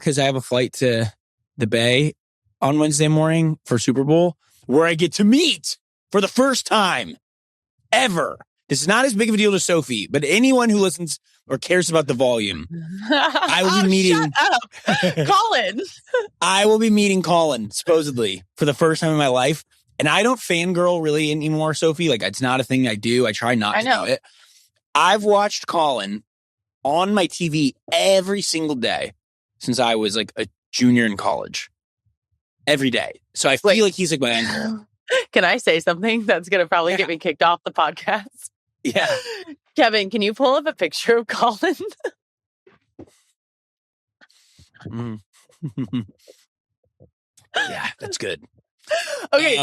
because I have a flight to the Bay on Wednesday morning for Super Bowl, where I get to meet for the first time ever. This is not as big of a deal to Sophie, but anyone who listens or cares about the volume, I will be meeting Colin. I will be meeting Colin, supposedly, for the first time in my life. And I don't fangirl really anymore, Sophie. Like, it's not a thing I do. I try not to do it. I've watched Colin on my TV every single day since I was like a junior in college. Every day. So I feel like he's like my anchor. Can I say something that's going to probably get me kicked off the podcast? Yeah. Kevin, can you pull up a picture of Colin? Yeah, that's good. Okay.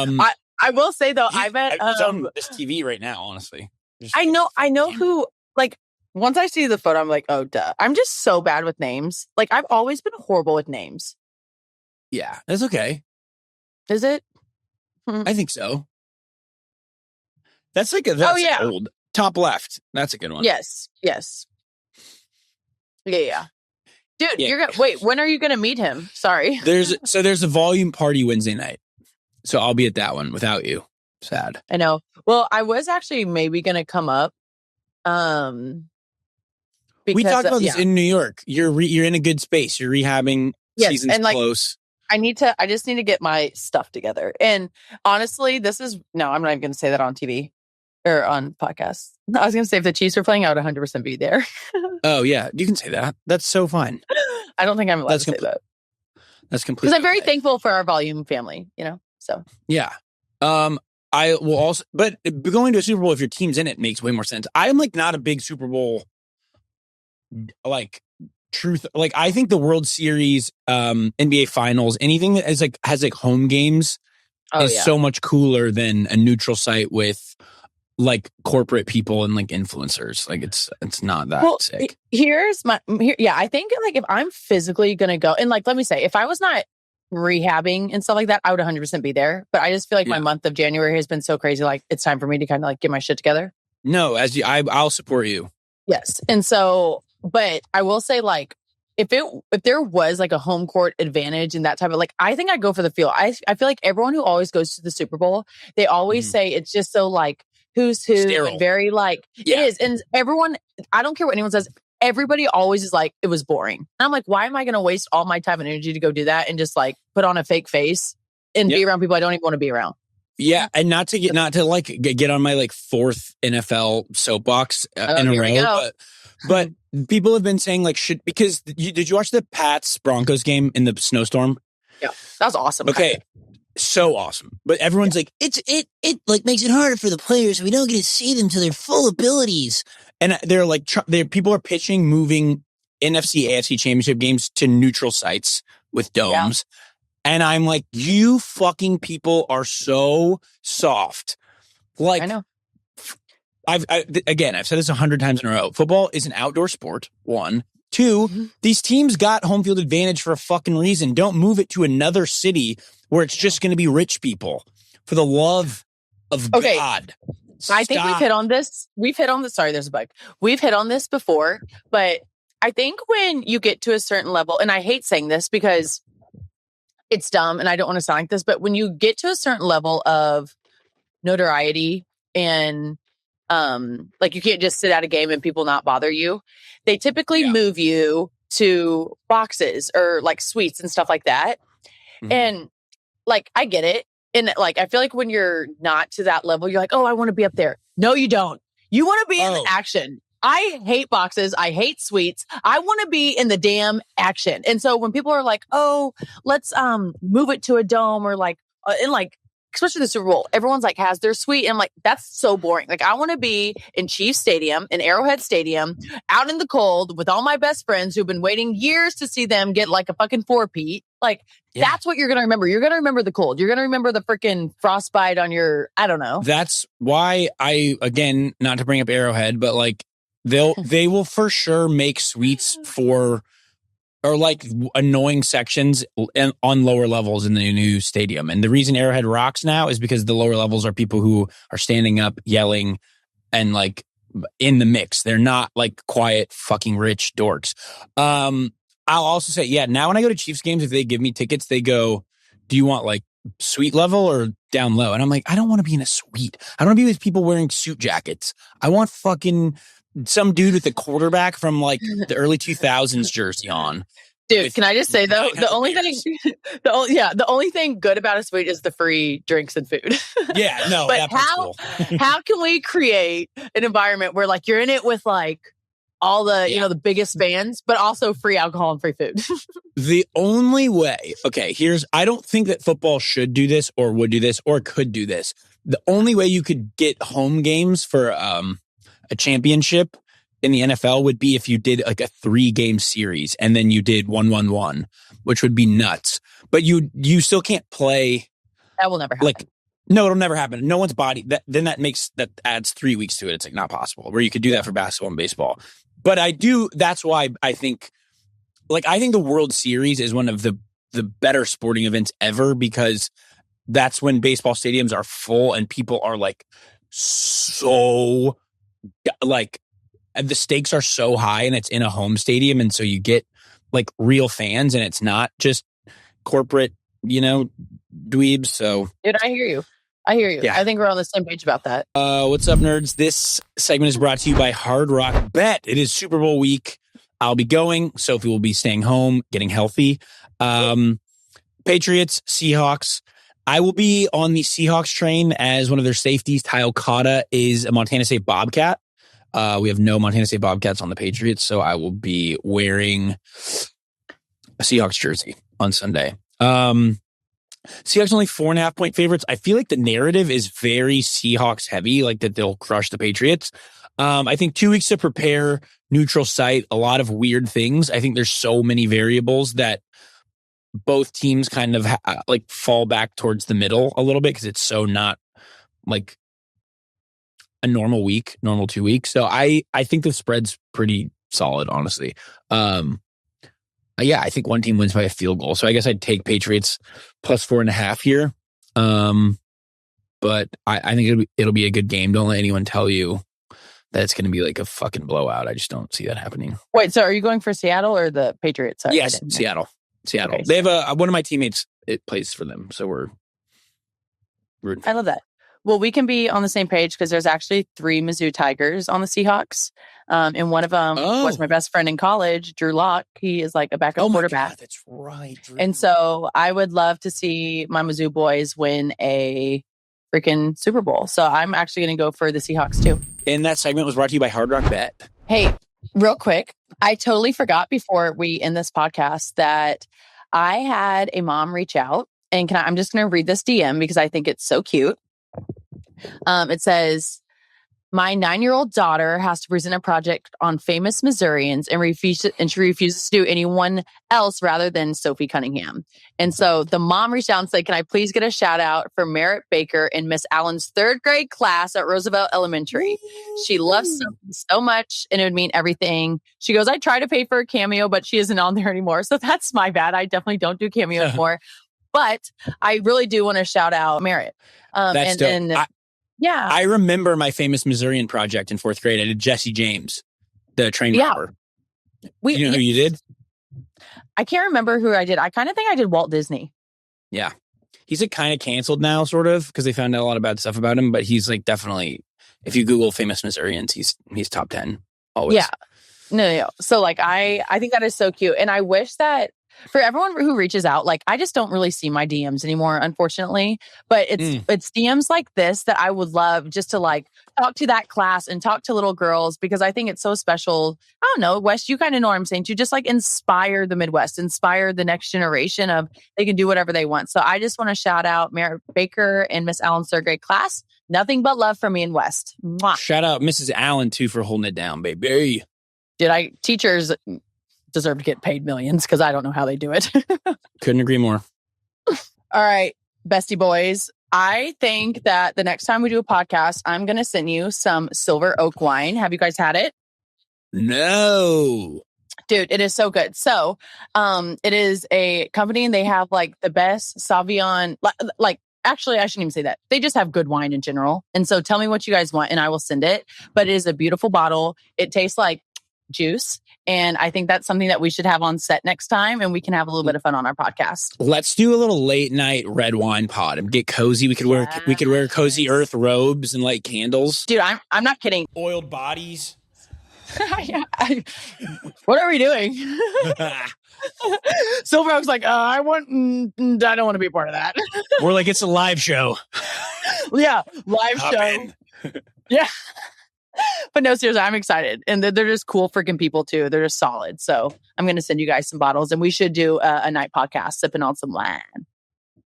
I will say though, I bet it's on this TV right now, honestly. I know who, like, once I see the photo, I'm like, oh, duh. I'm just so bad with names. Like, I've always been horrible with names. Yeah, that's okay. Is it? I think so. That's old. Top left. That's a good one. Yes. Yeah. Dude, you're gonna wait. When are you gonna meet him? Sorry. There's a volume party Wednesday night, so I'll be at that one without you. Sad. I know. Well, I was actually maybe gonna come up. Because, we talked about this in New York. You're in a good space. You're rehabbing. Yes, season's and close. I just need to get my stuff together. And honestly, I'm not even going to say that on TV or on podcasts. I was going to say if the Chiefs were playing, I would 100% be there. Oh, yeah. You can say that. That's so fine. I don't think I'm allowed to say that. That's completely because I'm very thankful for our volume family, so. Yeah. I will also, but going to a Super Bowl, if your team's in it, makes way more sense. I'm like not a big Super Bowl, like, truth. Like, I think the World Series, NBA Finals, anything that is like has like home games is so much cooler than a neutral site with like corporate people and like influencers. Like, it's not that sick. I think like if I'm physically gonna go, and like let me say, if I was not rehabbing and stuff like that, I would 100% be there. But I just feel like my month of January has been so crazy. Like, it's time for me to kind of like get my shit together. No, I'll support you. Yes, and so. But I will say, like, if there was like a home court advantage and that type of, like, I think I'd go for the field. I feel like everyone who always goes to the Super Bowl, they always say it's just so like who's who, and very like it is. And everyone, I don't care what anyone says, everybody always is like, it was boring. And I'm like, why am I going to waste all my time and energy to go do that and just like put on a fake face and be around people I don't even want to be around? Yeah, and not to get on my like fourth NFL soapbox in a row, but people have been saying like did you watch the Pats Broncos game in the snowstorm? Yeah, that was awesome. Okay, so awesome. But everyone's like, it like makes it harder for the players. We don't get to see them to their full abilities. And they're like, people are pitching moving NFC, AFC championship games to neutral sites with domes. Yeah. And I'm like, you fucking people are so soft. Like, I know. I've said this 100 times in a row. Football is an outdoor sport. 1, 2, these teams got home field advantage for a fucking reason. Don't move it to another city where it's just going to be rich people. For the love of God. Stop. I think we've hit on this. Sorry, there's a bug. We've hit on this before, but I think when you get to a certain level, and I hate saying this because it's dumb and I don't want to sound like this, but when you get to a certain level of notoriety and like you can't just sit at a game and people not bother you, they typically move you to boxes or like suites and stuff like that. Mm-hmm. And like, I get it. And like, I feel like when you're not to that level, you're like, oh, I want to be up there. No, you don't. You want to be in the action. I hate boxes. I hate suites. I want to be in the damn action. And so when people are like, oh, let's move it to a dome or like, and like, especially the Super Bowl, everyone's like has their suite. And I'm like, that's so boring. Like, I want to be in Chiefs Stadium, in Arrowhead Stadium, out in the cold with all my best friends who've been waiting years to see them get like a fucking 4-peat. Like, that's what you're going to remember. You're going to remember the cold. You're going to remember the freaking frostbite on your, I don't know. That's why again, not to bring up Arrowhead, but like, they will for sure make suites for or like annoying sections on lower levels in the new stadium. And the reason Arrowhead rocks now is because the lower levels are people who are standing up, yelling, and like in the mix. They're not like quiet, fucking rich dorks. I'll also say, yeah, now when I go to Chiefs games, if they give me tickets, they go, do you want like suite level or down low? And I'm like, I don't want to be in a suite. I don't want to be with people wearing suit jackets. I want fucking some dude with a quarterback from like the early 2000s jersey on. Dude, can I just say though, the only thing good about a suite is the free drinks and food. Yeah, no, but cool. how can we create an environment where like you're in it with like all the the biggest fans, but also free alcohol and free food? The only way, I don't think that football should do this or would do this or could do this. The only way you could get home games for a championship in the NFL would be if you did like a 3-game series and then you did 1-1-1, which would be nuts. But you still can't play. That will never happen. No, it'll never happen. No one's body. That adds 3 weeks to it. It's like not possible where you could do that for basketball and baseball. But that's why I think the World Series is one of the better sporting events ever, because that's when baseball stadiums are full and people are like so like the stakes are so high and it's in a home stadium. And so you get like real fans and it's not just corporate, dweebs. So dude, I hear you. Yeah. I think we're on the same page about that. What's up, nerds? This segment is brought to you by Hard Rock Bet. It is Super Bowl week. I'll be going. Sophie will be staying home, getting healthy. Patriots, Seahawks. I will be on the Seahawks train as one of their safeties. Ty Okada is a Montana State Bobcat. We have no Montana State Bobcats on the Patriots, so I will be wearing a Seahawks jersey on Sunday. Seahawks only 4.5-point favorites. I feel like the narrative is very Seahawks heavy, like that they'll crush the Patriots. I think 2 weeks to prepare, neutral site, a lot of weird things. I think there's so many variables that both teams kind of fall back towards the middle a little bit because it's so not like a normal 2 weeks. So I think the spread's pretty solid, honestly. I think one team wins by a field goal. So I guess I'd take Patriots plus 4.5 here. But I think it'll be a good game. Don't let anyone tell you that it's going to be like a fucking blowout. I just don't see that happening. Wait, so are you going for Seattle or the Patriots? Sorry, yes, Seattle. Okay. They have one of my teammates. It plays for them, so we're rooting. I love that. Well, we can be on the same page because there's actually 3 Mizzou Tigers on the Seahawks. And one of them was my best friend in college, Drew Lock. He is like a backup quarterback. God, that's right. Drew. And so I would love to see my Mizzou boys win a freaking Super Bowl. So I'm actually going to go for the Seahawks too. And that segment was brought to you by Hard Rock Bet. Hey, real quick. I totally forgot before we end this podcast that I had a mom reach out. And I'm just going to read this DM because I think it's so cute. It says, my 9-year-old daughter has to present a project on famous Missourians and she refuses to do anyone else rather than Sophie Cunningham. And so the mom reached out and said, can I please get a shout out for Merritt Baker in Miss Allen's 3rd grade class at Roosevelt Elementary. She loves Sophie so much and it would mean everything. She goes, I try to pay for a cameo, but she isn't on there anymore. So that's my bad. I definitely don't do cameo anymore. But I really do want to shout out Merritt. That's dope. Yeah. I remember my famous Missourian project in 4th grade. I did Jesse James, the train robber. You know who you did? I can't remember who I did. I kind of think I did Walt Disney. Yeah. He's like kind of canceled now, sort of, because they found out a lot of bad stuff about him. But he's like definitely, if you Google famous Missourians, he's top 10 always. Yeah. No. So like, I think that is so cute. And I wish that for everyone who reaches out, like I just don't really see my DMs anymore, unfortunately. But it's DMs like this that I would love just to like talk to that class and talk to little girls because I think it's so special. I don't know, Wes, you kind of know what I'm saying. To just like inspire the Midwest, inspire the next generation of they can do whatever they want. So I just want to shout out Merritt Baker and Miss Allen's 3rd grade class. Nothing but love from me and West. Mwah. Shout out Mrs. Allen too for holding it down, baby. Teachers deserve to get paid millions because I don't know how they do it. Couldn't agree more. All right, bestie boys. I think that the next time we do a podcast, I'm going to send you some Silver Oak wine. Have you guys had it? No. Dude, it is so good. So it is a company and they have like the best Sauvignon, actually, I shouldn't even say that. They just have good wine in general. And so tell me what you guys want and I will send it. But it is a beautiful bottle. It tastes like juice. And I think that's something that we should have on set next time, and we can have a little bit of fun on our podcast. Let's do a little late night red wine pod and get cozy. We could wear cozy earth robes and light candles. Dude, I'm not kidding. Oiled bodies. What are we doing? Silverhawk's like, I don't want to be a part of that. We're like, it's a live show. Yeah, live Hop show. in. Yeah. But no, seriously, I'm excited. And they're just cool freaking people too. They're just solid. So I'm going to send you guys some bottles, and we should do a night podcast sipping on some wine.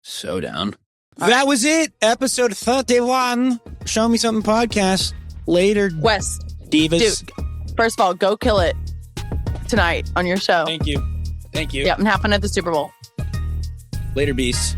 So down. That was it. Episode 31. Show Me Something podcast. Later. West. Divas. Dude, first of all, go kill it tonight on your show. Thank you. Yep, and have fun at the Super Bowl. Later, beasts.